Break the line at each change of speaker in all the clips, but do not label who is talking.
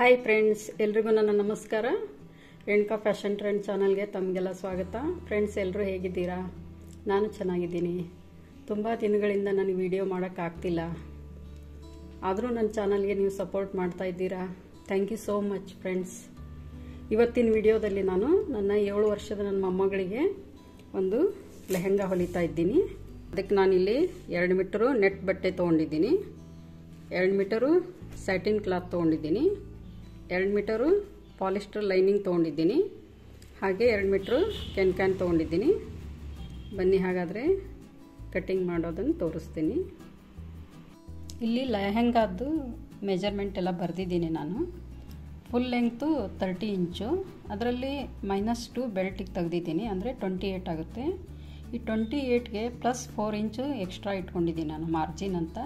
Hi friends, ಎಲ್ರಿಗೂ ನನ್ನ ನಮಸ್ಕಾರ. ರೇಣುಕಾ ಫ್ಯಾಷನ್ ಟ್ರೆಂಡ್ ಚಾನಲ್ಗೆ ತಮಗೆಲ್ಲ ಸ್ವಾಗತ. ಫ್ರೆಂಡ್ಸ್, ಎಲ್ಲರೂ ಹೇಗಿದ್ದೀರಾ? ನಾನು ಚೆನ್ನಾಗಿದ್ದೀನಿ. ತುಂಬ ದಿನಗಳಿಂದ ನಾನು ವಿಡಿಯೋ ಮಾಡೋಕ್ಕಾಗ್ತಿಲ್ಲ, ಆದರೂ ನನ್ನ ಚಾನಲ್ಗೆ ನೀವು ಸಪೋರ್ಟ್ ಮಾಡ್ತಾ ಇದ್ದೀರಾ. Thank you so much friends. ಇವತ್ತಿನ ವಿಡಿಯೋದಲ್ಲಿ ನಾನು ನನ್ನ 7 ವರ್ಷದ ನನ್ನ ಮೊಮ್ಮಗಳಿಗೆ ಒಂದು ಲೆಹೆಂಗಾ ಹೊಲಿತಾ ಇದ್ದೀನಿ. ಅದಕ್ಕೆ ನಾನಿಲ್ಲಿ 2 ಮೀಟರು ನೆಟ್ ಬಟ್ಟೆ ತೊಗೊಂಡಿದ್ದೀನಿ, 2 ಮೀಟರು ಸ್ಯಾಟಿನ್ ಕ್ಲಾತ್ ತೊಗೊಂಡಿದ್ದೀನಿ, 2 ಮೀಟರು ಪಾಲಿಸ್ಟರ್ ಲೈನಿಂಗ್ ತೊಗೊಂಡಿದ್ದೀನಿ, ಹಾಗೆ 2 ಮೀಟ್ರು ಕ್ಯಾನ್ ತೊಗೊಂಡಿದ್ದೀನಿ. ಬನ್ನಿ ಹಾಗಾದರೆ ಕಟ್ಟಿಂಗ್ ಮಾಡೋದನ್ನು ತೋರಿಸ್ತೀನಿ. ಇಲ್ಲಿ ಲೆಹೆಂಗಾದ್ದು ಮೆಜರ್ಮೆಂಟ್ ಎಲ್ಲ ಬರೆದಿದ್ದೀನಿ ನಾನು. ಫುಲ್ ಲೆಂಗ್ತು 30 ಇಂಚು, ಅದರಲ್ಲಿ -2 ಬೆಲ್ಟಿಗೆ ತೆಗೆದಿದ್ದೀನಿ, ಅಂದರೆ 28 ಆಗುತ್ತೆ. ಈ 28ಗೆ +4 ಇಂಚು ಎಕ್ಸ್ಟ್ರಾ ಇಟ್ಕೊಂಡಿದ್ದೀನಿ ನಾನು, ಮಾರ್ಜಿನ್ ಅಂತ.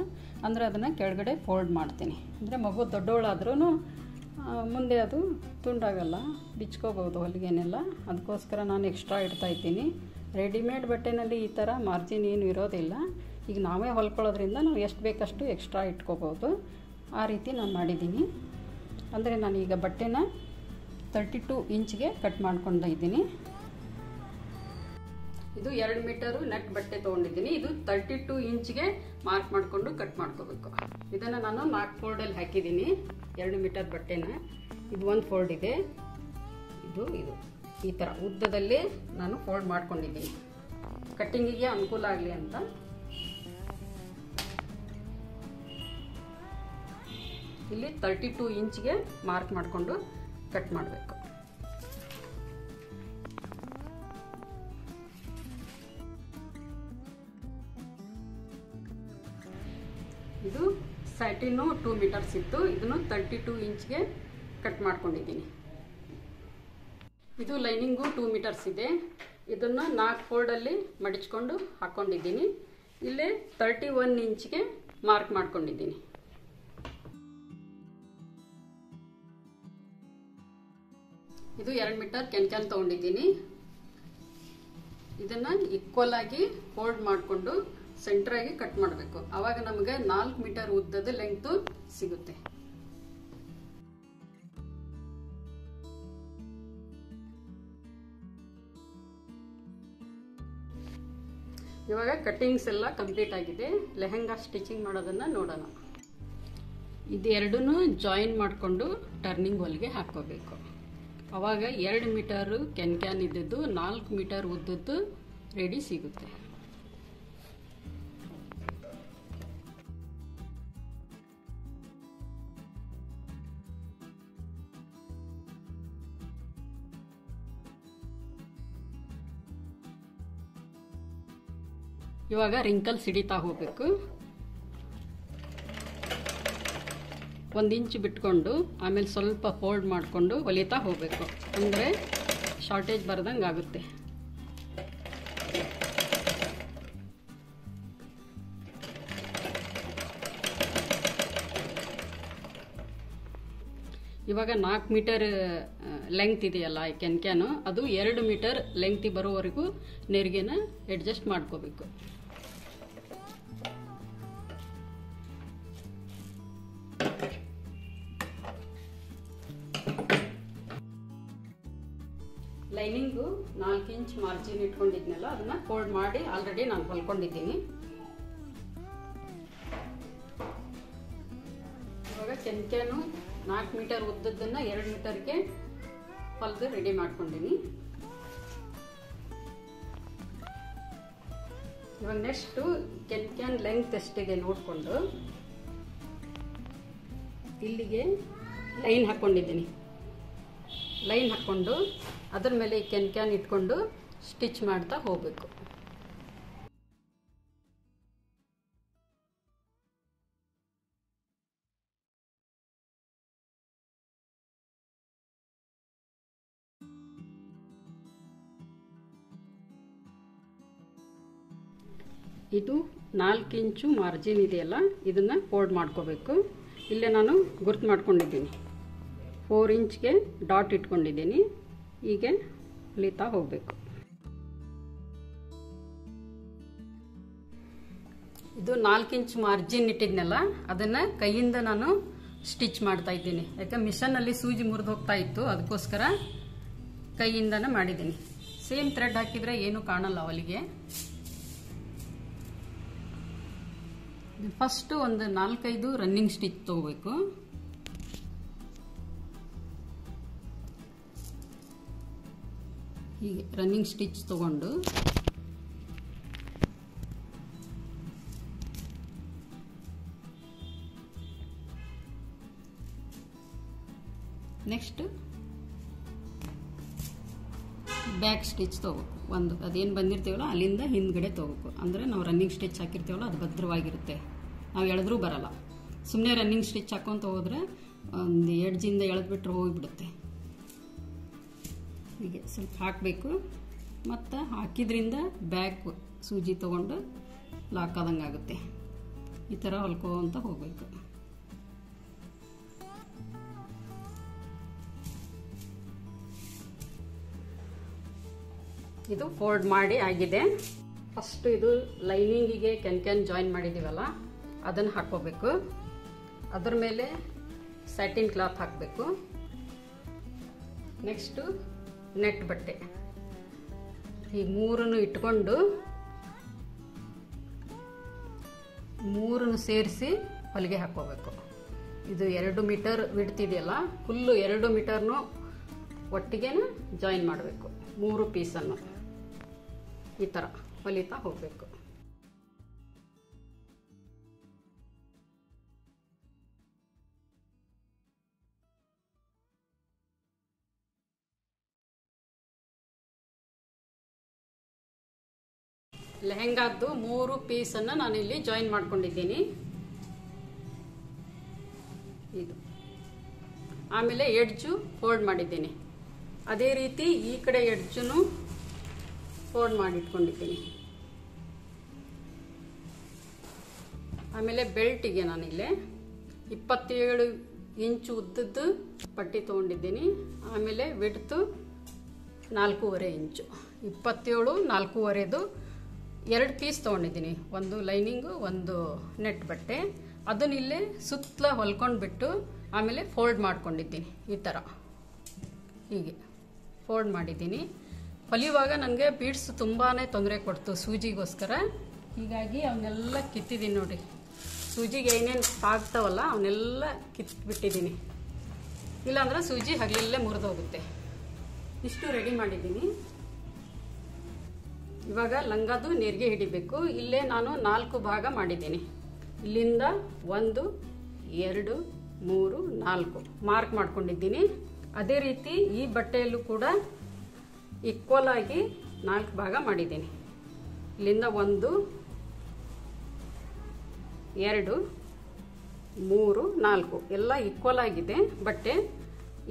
ಅಂದರೆ ಅದನ್ನು ಕೆಳಗಡೆ ಫೋಲ್ಡ್ ಮಾಡ್ತೀನಿ. ಅಂದರೆ ಮಗು ದೊಡ್ಡವಳಾದ್ರೂ ಮುಂದೆ ಅದು ತುಂಡಾಗಲ್ಲ, ಬಿಚ್ಕೋಬೋದು ಹೊಲಿಗೆನೆಲ್ಲ. ಅದಕ್ಕೋಸ್ಕರ ನಾನು ಎಕ್ಸ್ಟ್ರಾ ಇಡ್ತಾ ಇದ್ದೀನಿ. ರೆಡಿಮೇಡ್ ಬಟ್ಟೆನಲ್ಲಿ ಈ ಥರ ಮಾರ್ಜಿನ್ ಏನು ಇರೋದಿಲ್ಲ. ಈಗ ನಾವೇ ಹೊಲ್ಕೊಳ್ಳೋದ್ರಿಂದ ನಾವು ಎಷ್ಟು ಬೇಕಷ್ಟು ಎಕ್ಸ್ಟ್ರಾ ಇಟ್ಕೋಬೋದು. ಆ ರೀತಿ ನಾನು ಮಾಡಿದ್ದೀನಿ. ಅಂದರೆ ನಾನೀಗ ಬಟ್ಟೆನ 32 ಇಂಚ್ಗೆ ಕಟ್ ಮಾಡ್ಕೊಂಡಿದ್ದೀನಿ. ಇದು 2 ಮೀಟರು ನೆಟ್ ಬಟ್ಟೆ ತೊಗೊಂಡಿದ್ದೀನಿ. ಇದು 32 ಇಂಚ್ಗೆ ಮಾರ್ಕ್ ಮಾಡಿಕೊಂಡು ಕಟ್ ಮಾಡ್ಕೋಬೇಕು. ಇದನ್ನು ನಾನು 4 ಫೋಲ್ಡಲ್ಲಿ ಹಾಕಿದ್ದೀನಿ 2 ಮೀಟರ್ ಬಟ್ಟೆನ. ಇದು ಒಂದು ಫೋಲ್ಡ್ ಇದೆ, ಇದು ಈ ಥರ ಉದ್ದದಲ್ಲಿ ನಾನು ಫೋಲ್ಡ್ ಮಾಡ್ಕೊಂಡಿದ್ದೀನಿ, ಕಟ್ಟಿಂಗಿಗೆ ಅನುಕೂಲ ಆಗಲಿ ಅಂತ. ಇಲ್ಲಿ 32 ಇಂಚ್ಗೆ ಮಾರ್ಕ್ ಮಾಡಿಕೊಂಡು ಕಟ್ ಮಾಡಬೇಕು. ಇದು ಸ್ಯಾಟಿನು 2 ಮೀಟರ್ಸ್ ಇತ್ತು, ಇದನ್ನು 32 ಇಂಚ್ಗೆ ಕಟ್ ಮಾಡ್ಕೊಂಡಿದ್ದೀನಿ. ಇದು ಲೈನಿಂಗು 2 ಮೀಟರ್ಸ್ ಇದೆ, ಇದನ್ನು 4 ಫೋಲ್ಡಲ್ಲಿ ಮಡಿಚ್ಕೊಂಡು ಹಾಕ್ಕೊಂಡಿದ್ದೀನಿ. ಇಲ್ಲೇ 31 ಇಂಚ್ಗೆ ಮಾರ್ಕ್ ಮಾಡ್ಕೊಂಡಿದ್ದೀನಿ. ಇದು 2 ಮೀಟರ್ ಕ್ಯಾನ್ ತೊಗೊಂಡಿದ್ದೀನಿ. ಇದನ್ನು ಈಕ್ವಲ್ ಆಗಿ ಫೋಲ್ಡ್ ಮಾಡಿಕೊಂಡು ಸೆಂಟ್ರಾಗಿ ಕಟ್ ಮಾಡಬೇಕು. ಆವಾಗ ನಮಗೆ 4 ಮೀಟರ್ ಉದ್ದದ ಲೆಂಗ್ತು ಸಿಗುತ್ತೆ. ಇವಾಗ ಕಟ್ಟಿಂಗ್ಸ್ ಎಲ್ಲ ಕಂಪ್ಲೀಟ್ ಆಗಿದೆ. ಲೆಹೆಂಗಾ ಸ್ಟಿಚಿಂಗ್ ಮಾಡೋದನ್ನು ನೋಡೋಣ. ಇದೆರಡೂ ಜಾಯಿನ್ ಮಾಡಿಕೊಂಡು ಟರ್ನಿಂಗ್ ಹೊಲಿಗೆ ಹಾಕೋಬೇಕು. ಆವಾಗ 2 ಮೀಟರು ಕ್ಯಾನ್ ಇದ್ದದ್ದು 4 ಮೀಟರ್ ಉದ್ದದ್ದು ರೆಡಿ ಸಿಗುತ್ತೆ. ಇವಾಗ ರಿಂಕಲ್ಸ್ ಹಿಡಿತಾ ಹೋಗಬೇಕು. 1 ಇಂಚ್ ಬಿಟ್ಕೊಂಡು ಆಮೇಲೆ ಸ್ವಲ್ಪ ಫೋಲ್ಡ್ ಮಾಡಿಕೊಂಡು ಹೊಲಿತಾ ಹೋಗಬೇಕು. ಅಂದರೆ ಶಾರ್ಟೇಜ್ ಬರ್ದಂಗೆ ಆಗುತ್ತೆ. ಇವಾಗ 4 ಮೀಟರ್ ಲೆಂಗ್ತ್ ಇದೆಯಲ್ಲ ಈ ಕ್ಯಾನು, ಅದು 2 ಮೀಟರ್ ಲೆಂಗ್ತಿ ಬರೋವರೆಗೂ ನೆರಿಗೆನ ಅಡ್ಜಸ್ಟ್ ಮಾಡ್ಕೋಬೇಕು. ಲೈನಿಂಗು 4 ಇಂಚ್ ಮಾರ್ಜಿನ್ ಇಟ್ಕೊಂಡಿದ್ನಲ್ಲ, ಅದನ್ನ ಫೋಲ್ಡ್ ಮಾಡಿ ಆಲ್ರೆಡಿ ನಾನು ಹೊಲ್ಕೊಂಡಿದ್ದೀನಿ. ಇವಾಗ ಕ್ಯಾನು 4 ಮೀಟರ್ ಉದ್ದದ್ದನ್ನು 2 ಮೀಟರ್ಗೆ ಹೊಲಿದು ರೆಡಿ ಮಾಡ್ಕೊಂಡಿನಿ. ಇವಾಗ ನೆಕ್ಸ್ಟು ಕ್ಯಾನ್ ಲೆಂಗ್ತ್ ಎಷ್ಟಿದೆ ನೋಡಿಕೊಂಡು ಇಲ್ಲಿಗೆ ಲೈನ್ ಹಾಕ್ಕೊಂಡಿದ್ದೀನಿ. ಲೈನ್ ಹಾಕ್ಕೊಂಡು ಅದರ ಮೇಲೆ ಈ ಕ್ಯಾನ್ ಇಟ್ಕೊಂಡು ಸ್ಟಿಚ್ ಮಾಡ್ತಾ ಹೋಗಬೇಕು. ಇದು 4 ಇಂಚು ಮಾರ್ಜಿನ್ ಇದೆಯಲ್ಲ, ಇದನ್ನು ಫೋಲ್ಡ್ ಮಾಡ್ಕೋಬೇಕು. ಇಲ್ಲೇ ನಾನು ಗುರ್ತು ಮಾಡ್ಕೊಂಡಿದ್ದೀನಿ, 4 ಇಂಚ್ಗೆ ಡಾಟ್ ಇಟ್ಕೊಂಡಿದ್ದೀನಿ. ಹೀಗೆ ಹೊಲಿತಾ ಹೋಗಬೇಕು. ಇದು 4 ಇಂಚ್ ಮಾರ್ಜಿನ್ ಇಟ್ಟಿದ್ನಲ್ಲ, ಅದನ್ನು ಕೈಯಿಂದ ನಾನು ಸ್ಟಿಚ್ ಮಾಡ್ತಾ ಇದ್ದೀನಿ. ಯಾಕೆ ಮಿಷನ್ನಲ್ಲಿ ಸೂಜಿ ಮುರಿದು ಹೋಗ್ತಾ ಇತ್ತು, ಅದಕ್ಕೋಸ್ಕರ ಕೈಯಿಂದನೇ ಮಾಡಿದ್ದೀನಿ. ಸೇಮ್ ಥ್ರೆಡ್ ಹಾಕಿದರೆ ಏನು ಕಾಣಲ್ಲ ಅವಲಿಗೆ. ಫಸ್ಟ್ ಒಂದು 4-5 ರನ್ನಿಂಗ್ ಸ್ಟಿಚ್ ತಗೋಬೇಕು. ಹೀಗೆ ರನ್ನಿಂಗ್ ಸ್ಟಿಚ್ ತಗೊಂಡು ನೆಕ್ಸ್ಟ್ ಬ್ಯಾಕ್ ಸ್ಟಿಚ್ ತಗೋಬೇಕು. ಒಂದು ಅದೇನು ಬಂದಿರ್ತೀವಲ್ಲ ಅಲ್ಲಿಂದ ಹಿಂದ್ಗಡೆ ತಗೋಬೇಕು. ಅಂದರೆ ನಾವು ರನ್ನಿಂಗ್ ಸ್ಟಿಚ್ ಹಾಕಿರ್ತೀವಲ್ಲ ಅದು ಭದ್ರವಾಗಿರುತ್ತೆ, ನಾವು ಎಳೆದ್ರೂ ಬರಲ್ಲ. ಸುಮ್ಮನೆ ರನ್ನಿಂಗ್ ಸ್ಟಿಚ್ ಹಾಕೊಂತ ಹೋದರೆ ಒಂದು ಎಡ್ಜಿಂದ ಎಳೆದ್ಬಿಟ್ರೆ ಹೋಗಿಬಿಡುತ್ತೆ. ಹೀಗೆ ಸ್ವಲ್ಪ ಹಾಕಬೇಕು. ಮತ್ತು ಹಾಕಿದ್ರಿಂದ ಬ್ಯಾಕ್ ಸೂಜಿ ತೊಗೊಂಡು ಲಾಕ್ ಆದಂಗೆ ಆಗುತ್ತೆ. ಈ ಥರ ಹೊಲ್ಕೋಂತ ಹೋಗಬೇಕು. ಇದು ಫೋಲ್ಡ್ ಮಾಡಿ ಆಗಿದೆ. ಫಸ್ಟ್ ಇದು ಲೈನಿಂಗಿಗೆ ಕ್ಯಾನ್ ಜಾಯಿನ್ ಮಾಡಿದ್ದೀವಲ್ಲ ಅದನ್ನು ಹಾಕೋಬೇಕು. ಅದರ ಮೇಲೆ ಸ್ಯಾಟಿನ್ ಕ್ಲಾತ್ ಹಾಕಬೇಕು. ನೆಕ್ಸ್ಟು ನೆಟ್ ಬಟ್ಟೆ, ಈ ಮೂರನ್ನು ಇಟ್ಕೊಂಡು ಮೂರನ್ನು ಸೇರಿಸಿ ಹೊಲಿಗೆ ಹಾಕೋಬೇಕು. ಇದು 2 ಮೀಟರ್ ಬಿಡ್ತಿದೆಯಲ್ಲ, ಫುಲ್ಲು 2 ಮೀಟರ್ನು ಒಟ್ಟಿಗೆ ಜಾಯಿನ್ ಮಾಡಬೇಕು. 3 ಪೀಸನ್ನು ಈ ಥರ ಹೊಲಿತಾ ಹೋಗಬೇಕು. ಲೆಹೆಂಗಾದ್ದು 3 ಪೀಸನ್ನು ನಾನಿಲ್ಲಿ ಜಾಯಿನ್ ಮಾಡ್ಕೊಂಡಿದ್ದೀನಿ. ಇದು ಆಮೇಲೆ ಎಡ್ಜು ಫೋಲ್ಡ್ ಮಾಡಿದ್ದೀನಿ. ಅದೇ ರೀತಿ ಈ ಕಡೆ ಎಡ್ಜನ್ನು ಫೋಲ್ಡ್ ಮಾಡಿಟ್ಕೊಂಡಿದ್ದೀನಿ. ಆಮೇಲೆ ಬೆಲ್ಟಿಗೆ ನಾನಿಲ್ಲೇ 27 ಇಂಚು ಉದ್ದದ್ದು ಪಟ್ಟಿ ತೊಗೊಂಡಿದ್ದೀನಿ. ಆಮೇಲೆ ವಿಡ್ತು 4.5 ಇಂಚು. 27, 4.5 2 ಪೀಸ್ ತೊಗೊಂಡಿದ್ದೀನಿ. ಒಂದು ಲೈನಿಂಗು, ಒಂದು ನೆಟ್ ಬಟ್ಟೆ. ಅದನ್ನ ಇಲ್ಲೇ ಸುತ್ತಲ ಹೊಲ್ಕೊಂಡ್ಬಿಟ್ಟು ಆಮೇಲೆ ಫೋಲ್ಡ್ ಮಾಡ್ಕೊಂಡಿದ್ದೀನಿ. ಈ ಥರ ಹೀಗೆ ಫೋಲ್ಡ್ ಮಾಡಿದ್ದೀನಿ. ಹೊಲಿಯುವಾಗ ನನಗೆ ಬೀಡ್ಸ್ ತುಂಬಾ ತೊಂದರೆ ಕೊಡ್ತು ಸೂಜಿಗೋಸ್ಕರ. ಹೀಗಾಗಿ ಅವನ್ನೆಲ್ಲ ಕಿತ್ತಿದ್ದೀನಿ ನೋಡಿ. ಸೂಜಿಗೆ ಏನೇನು ತಾಗ್ತಾವಲ್ಲ ಅವನ್ನೆಲ್ಲ ಕಿತ್ಬಿಟ್ಟಿದ್ದೀನಿ. ಇಲ್ಲಾಂದ್ರೆ ಸೂಜಿ ಹಗಲಲ್ಲೇ ಮುರಿದೋಗುತ್ತೆ. ಇಷ್ಟು ರೆಡಿ ಮಾಡಿದ್ದೀನಿ. ಇವಾಗ ಲಂಗದು ನೆರಿಗೆ ಹಿಡಿಬೇಕು. ಇಲ್ಲೇ ನಾನು 4 ಭಾಗ ಮಾಡಿದ್ದೀನಿ. ಇಲ್ಲಿಂದ 1, 2, 3, 4 ಮಾರ್ಕ್ ಮಾಡ್ಕೊಂಡಿದ್ದೀನಿ. ಅದೇ ರೀತಿ ಈ ಬಟ್ಟೆಯಲ್ಲೂ ಕೂಡ ಈಕ್ವಲ್ ಆಗಿ 4 ಭಾಗ ಮಾಡಿದ್ದೀನಿ. ಇಲ್ಲಿಂದ 1, 2, 3, 4 ಎಲ್ಲ ಈಕ್ವಲ್ ಆಗಿದೆ ಬಟ್ಟೆ.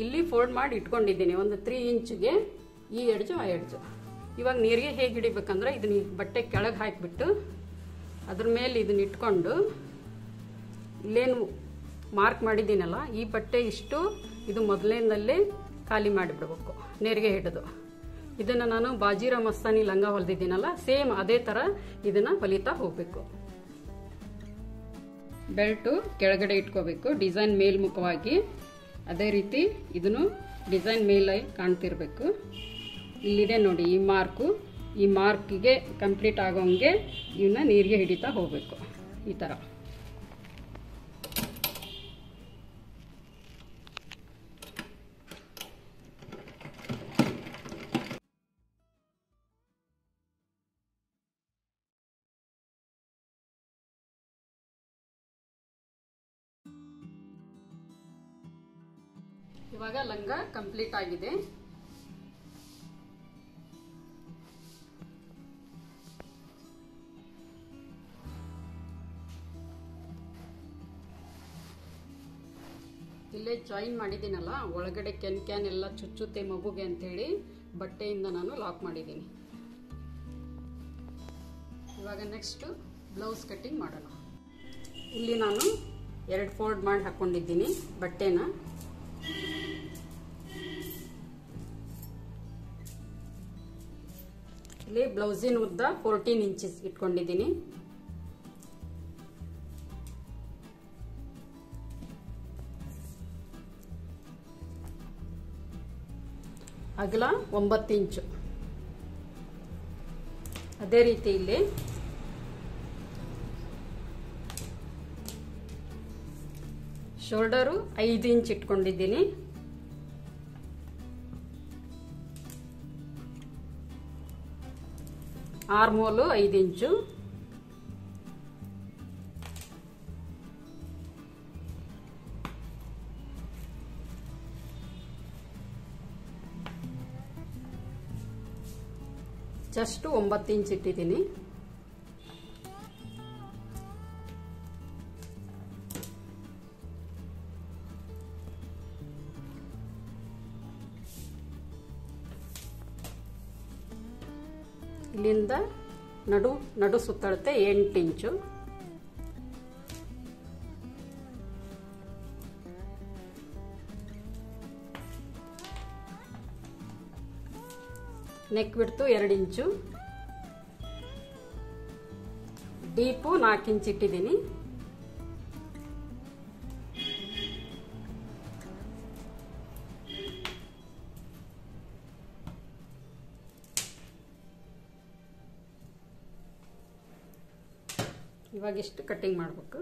ಇಲ್ಲಿ ಫೋಲ್ಡ್ ಮಾಡಿ ಇಟ್ಕೊಂಡಿದ್ದೀನಿ. ಒಂದು 3 ಇಂಚಿಗೆ ಈ ಎಡ್ಜು ಆ ಎಡ್ಜು. ಇವಾಗ ನೀರಿಗೆ ಹೇಗೆ ಹಿಡಿಬೇಕಂದ್ರೆ ಇದನ್ನ ಬಟ್ಟೆ ಕೆಳಗೆ ಹಾಕಿಬಿಟ್ಟು ಅದ್ರ ಮೇಲೆ ಇದನ್ನ ಇಟ್ಕೊಂಡು ಇಲ್ಲೇನು ಮಾರ್ಕ್ ಮಾಡಿದ್ದೀನಲ್ಲ ಈ ಬಟ್ಟೆ ಇಷ್ಟು ಇದು ಮೊದಲಿನಲ್ಲೇ ಖಾಲಿ ಮಾಡಿಬಿಡ್ಬೇಕು ನೆರಿಗೆ ಹಿಡಿದು. ಇದನ್ನು ನಾನು ಬಾಜಿರಾ ಮಸ್ತಾನಿ ಲಂಗ ಹೊಲಿದಿದ್ದೀನಲ್ಲ ಸೇಮ್ ಅದೇ ಥರ ಇದನ್ನು ಹೊಲಿತಾ ಹೋಗಬೇಕು. ಬೆಲ್ಟು ಕೆಳಗಡೆ ಇಟ್ಕೋಬೇಕು ಡಿಸೈನ್ ಮೇಲ್ಮುಖವಾಗಿ. ಅದೇ ರೀತಿ ಇದನ್ನು ಡಿಸೈನ್ ಮೇಲೆ ಕಾಣ್ತಿರ್ಬೇಕು. ಇಲ್ಲಿದೆ ನೋಡಿ ಈ ಮಾರ್ಕು. ಈ ಮಾರ್ಕಿಗೆ ಕಂಪ್ಲೀಟ್ ಆಗೋಂಗೆ ಇವನ್ನ ನೀರಿಗೆ ಹಿಡಿತಾ ಹೋಗಬೇಕು ಈ ಥರ. ಇವಾಗ ಲಂಗ ಕಂಪ್ಲೀಟ್ ಆಗಿದೆ. ಇಲ್ಲೇ ಜಾಯಿನ್ ಮಾಡಿದ್ದೀನಲ್ಲ ಒಳಗಡೆ ಕ್ಯಾನ್ ಎಲ್ಲ ಚುಚ್ಚುತ್ತೆ ಮಗುಗೆ ಅಂತೇಳಿ ಬಟ್ಟೆಯಿಂದ ನಾನು ಲಾಕ್ ಮಾಡಿದ್ದೀನಿ. ಇವಾಗ ನೆಕ್ಸ್ಟ್ ಬ್ಲೌಸ್ ಕಟ್ಟಿಂಗ್ ಮಾಡೋಣ. ಇಲ್ಲಿ ನಾನು 2 ಫೋಲ್ಡ್ ಮಾಡಿ ಹಾಕೊಂಡಿದ್ದೀನಿ ಬಟ್ಟೆನ. ಇಲ್ಲಿ ಬ್ಲೌಸಿನ ಉದ್ದ 14 ಇಂಚಸ್ ಇಟ್ಕೊಂಡಿದ್ದೀನಿ. ಅಗಲ 9 ಇಂಚು. ಅದೇ ರೀತಿ ಇಲ್ಲಿ ಶೋಲ್ಡರು 5 ಇಂಚ್ ಇಟ್ಕೊಂಡಿದ್ದೀನಿ. ಆರ್ಮೋಲು 5 ಇಂಚು. ಜಸ್ಟ್ 9 ಇಂಚ್ ಇಟ್ಟಿದ್ದೀನಿ. ಇಲ್ಲಿಂದ ನಡು ಸುತ್ತಳತೆ 8 ಇಂಚು. ನೆಕ್ ಬಿಡ್ತು 2 ಇಂಚು. ಡೀಪು 4 ಇಂಚ್ ಇಟ್ಟಿದ್ದೀನಿ. ಇವಾಗ ಇಷ್ಟು ಕಟ್ಟಿಂಗ್ ಮಾಡಬೇಕು.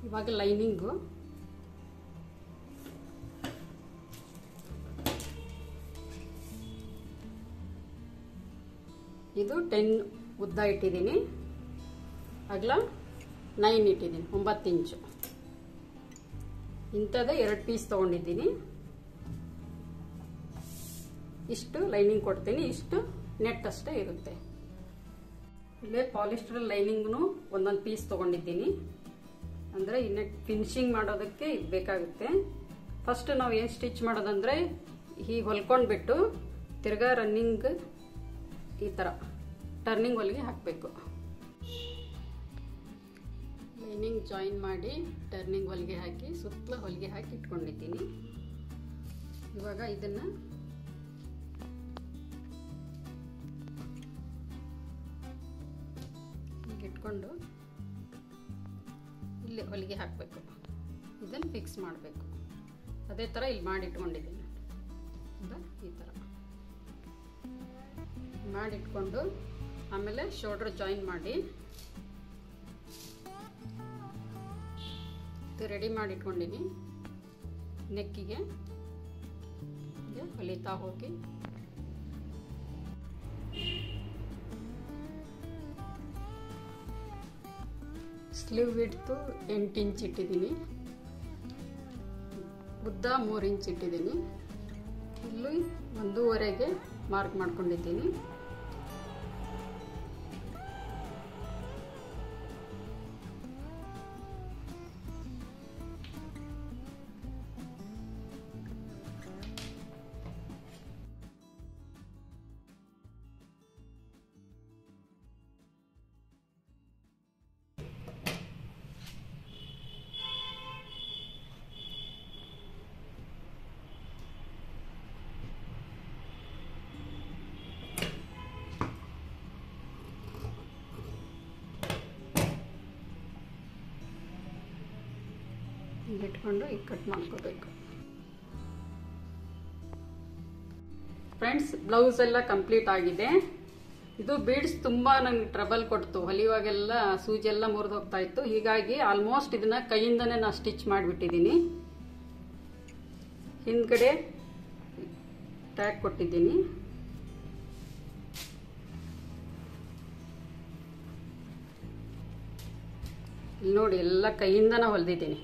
ಇವಾಗ ಲೈನಿಂಗು ಇದು 10 ಉದ್ದ ಇಟ್ಟಿದ್ದೀನಿ. ಅಗಲ 9 ಇಟ್ಟಿದ್ದೀನಿ, 9 ಇಂಚು. ಇಂಥದ್ದೇ 2 ಪೀಸ್ ತಗೊಂಡಿದ್ದೀನಿ. ಇಷ್ಟು ಲೈನಿಂಗ್ ಕೊಡ್ತೀನಿ, ಇಷ್ಟು ನೆಟ್ ಅಷ್ಟೇ ಇರುತ್ತೆ. ಇಲ್ಲೇ ಪಾಲಿಸ್ಟರ್ ಲೈನಿಂಗ್ನು ಒಂದೊಂದು ಪೀಸ್ ತಗೊಂಡಿದ್ದೀನಿ. ಅಂದರೆ ಈ ನೆಟ್ ಫಿನಿಶಿಂಗ್ ಮಾಡೋದಕ್ಕೆ ಇದು ಬೇಕಾಗುತ್ತೆ. ಫಸ್ಟ್ ನಾವು ಏನು ಸ್ಟಿಚ್ ಮಾಡೋದಂದರೆ ಹೀಗೆ ಹೊಲ್ಕೊಂಡ್ಬಿಟ್ಟು ತಿರ್ಗಾ ರನ್ನಿಂಗ್ ಈ ಥರ ಟರ್ನಿಂಗ್ ಹೊಲಿಗೆ ಹಾಕಬೇಕು. ಲೈನಿಂಗ್ ಜಾಯಿನ್ ಮಾಡಿ ಟರ್ನಿಂಗ್ ಹೊಲಿಗೆ ಹಾಕಿ ಸುತ್ತಲೂ ಹೊಲಿಗೆ ಹಾಕಿ ಇಟ್ಕೊಂಡಿದ್ದೀನಿ. ಇವಾಗ ಇದನ್ನು ಹೀಗೆ ಇಟ್ಕೊಂಡು ಇಲ್ಲಿ ಹೊಲಿಗೆ ಹಾಕಬೇಕು. ಇದನ್ನು ಫಿಕ್ಸ್ ಮಾಡಬೇಕು. ಅದೇ ಥರ ಇಲ್ಲಿ ಮಾಡಿ ಇಟ್ಕೊಂಡಿದ್ದೀನಿ. ಈ ಥರ ಮಾಡಿಟ್ಕೊಂಡು ಆಮೇಲೆ ಶೋಲ್ಡರ್ ಜಾಯಿನ್ ಮಾಡಿ ರೆಡಿ ಮಾಡಿ ಇಟ್ಕೊಂಡಿನಿ. ನೆಕ್ಕಿಗೆ ಹೊಲಿತಾ ಹೋಗಿ ಸ್ಲೀವ್ ವಿಡ್ತು 8 ಇಂಚ್ ಇಟ್ಟಿದ್ದೀನಿ. ಉದ್ದ 3 ಇಂಚ್ ಇಟ್ಟಿದ್ದೀನಿ. ಇಲ್ಲಿ 1.5ಗೆ ಮಾರ್ಕ್ ಮಾಡ್ಕೊಂಡಿದ್ದೀನಿ. ಇಟ್ಕೊಂಡು ಈಗ ಕಟ್ ಮಾಡ್ಕೋಬೇಕು. ಫ್ರೆಂಡ್ಸ್, ಬ್ಲೌಸ್ ಎಲ್ಲ ಕಂಪ್ಲೀಟ್ ಆಗಿದೆ. ಇದು ಬೀಡ್ಸ್ ತುಂಬಾ ನಂಗೆ ಟ್ರಬಲ್ ಕೊಡ್ತು. ಹೊಲಿಯುವಾಗೆಲ್ಲ ಸೂಜಿ ಎಲ್ಲ ಮುರಿದು ಹೋಗ್ತಾ ಇತ್ತು. ಹೀಗಾಗಿ ಆಲ್ಮೋಸ್ಟ್ ಇದನ್ನ ಕೈಯಿಂದನೇ ನಾನು ಸ್ಟಿಚ್ ಮಾಡಿಬಿಟ್ಟಿದ್ದೀನಿ. ಹಿಂದ್ಗಡೆ ಟ್ಯಾಗ್ ಕೊಟ್ಟಿದ್ದೀನಿ. ಇಲ್ಲಿ ನೋಡಿ, ಎಲ್ಲ ಕೈಯಿಂದನೇ ಹೊಲಿದಿದ್ದೀನಿ.